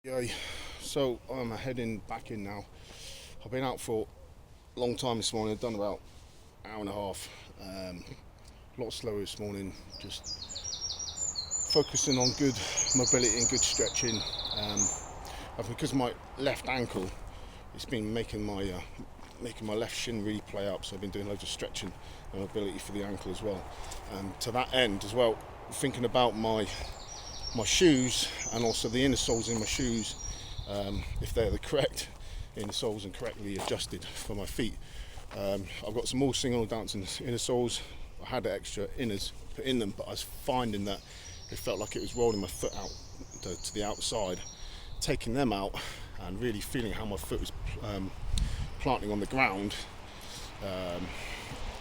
Yeah, so I'm heading back in now. I've been out for a long time this morning. I've done about an hour and a half. A lot slower this morning. Just focusing on good mobility and good stretching. Because of my left ankle, it's been making my left shin really play up. So I've been doing loads of stretching and mobility for the ankle as well. To that end as well, thinking about my shoes and also the inner soles in my shoes, if they're the correct inner soles and correctly adjusted for my feet. I've got some more single dancing inner soles. I had extra inners put in them, but I was finding that it felt like it was rolling my foot out to the outside. Taking them out and really feeling how my foot was planting on the ground,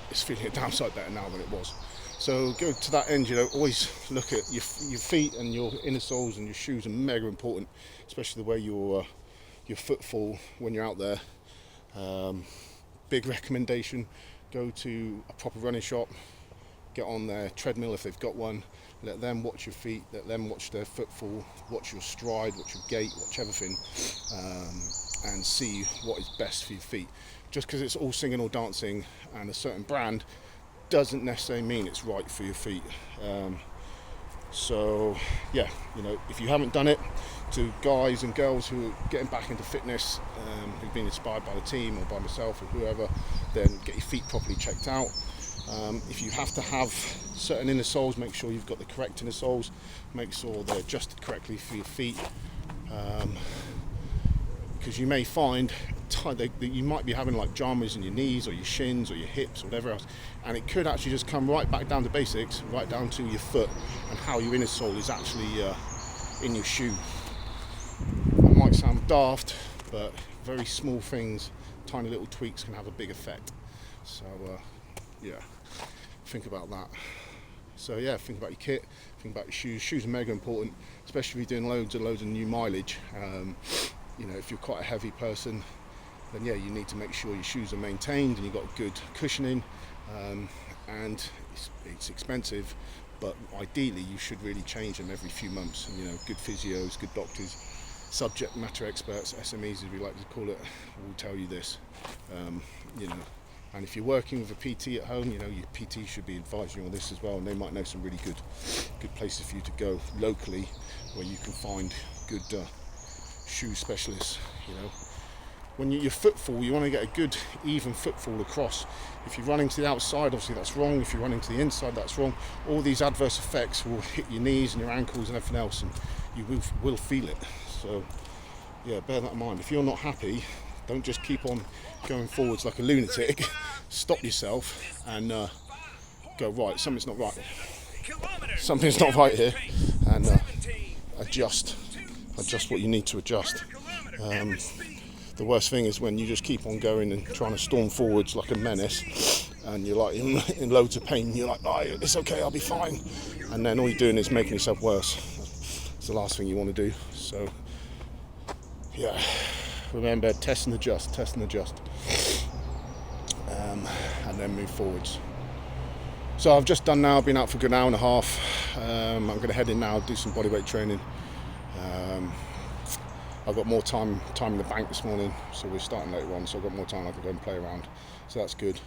it's feeling a damn sight better now than it was. So go to that end, always look at your feet, and your inner soles and your shoes are mega important, especially the way your foot fall when you're out there. Big recommendation, go to a proper running shop, get on their treadmill if they've got one, let them watch your feet, let them watch their footfall, watch your stride, watch your gait, watch everything, and see what is best for your feet. Just because it's all singing or dancing and a certain brand doesn't necessarily mean it's right for your feet. So yeah, if you haven't done it, to guys and girls who are getting back into fitness, who've been inspired by the team or by myself or whoever, then get your feet properly checked out. If you have to have certain inner soles, make sure you've got the correct inner soles, make sure they're adjusted correctly for your feet, because you may find that you might be having like dramas in your knees or your shins or your hips or whatever else, and it could actually just come right back down to basics, right down to your foot and how your inner sole is actually in your shoe. That might sound daft, but very small things, tiny little tweaks can have a big effect. So yeah, think about that. So yeah, think about your kit, think about your shoes. Shoes are mega important, especially if you're doing loads of new mileage. If you're quite a heavy person, then yeah, you need to make sure your shoes are maintained and you've got good cushioning, and it's expensive, but ideally you should really change them every few months. And good physios, good doctors, subject matter experts, SMEs as we like to call it, will tell you this. And if you're working with a PT at home, your PT should be advising you on this as well, and they might know some really good places for you to go locally where you can find good shoe specialists. When your footfall, you want to get a good even footfall across. If you're running to the outside, obviously that's wrong. If you're running to the inside, that's wrong. All these adverse effects will hit your knees and your ankles and everything else, and you will feel it. So yeah, bear that in mind. If you're not happy, don't just keep on going forwards like a lunatic. Stop yourself and go, right, something's not right. Something's not right here, and adjust what you need to adjust. The worst thing is when you just keep on going and trying to storm forwards like a menace, and you're like in loads of pain. You're like, oh, it's okay, I'll be fine, and then all you're doing is making yourself worse. It's the last thing you want to do. So yeah, remember, test and adjust, and then move forwards. So I've just done now, I've been out for a good hour and a half. I'm going to head in now, do some bodyweight training. I've got more time in the bank this morning, so we're starting later on, so I've got more time I can go and play around, so that's good.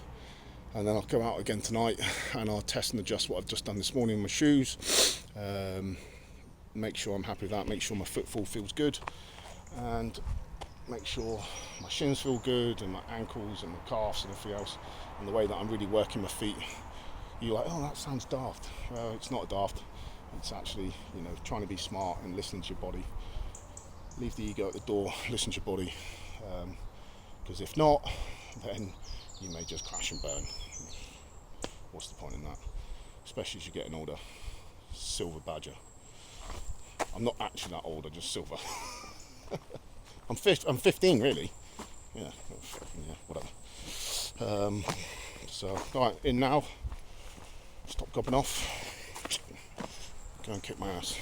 And then I'll go out again tonight and I'll test and adjust what I've just done this morning in my shoes, make sure I'm happy with that, make sure my footfall feels good, and make sure my shins feel good, and my ankles and my calves and everything else, and the way that I'm really working my feet. You're like, oh, that sounds daft. Well, it's not daft. It's actually, trying to be smart and listening to your body. Leave the ego at the door, listen to your body, because if not, then you may just crash and burn. What's the point in that? Especially as you're getting older. Silver badger. I'm not actually that old, I'm just silver. I'm 15 really. Yeah, whatever. So, alright, in now. Stop gobbing off. Go and kick my ass.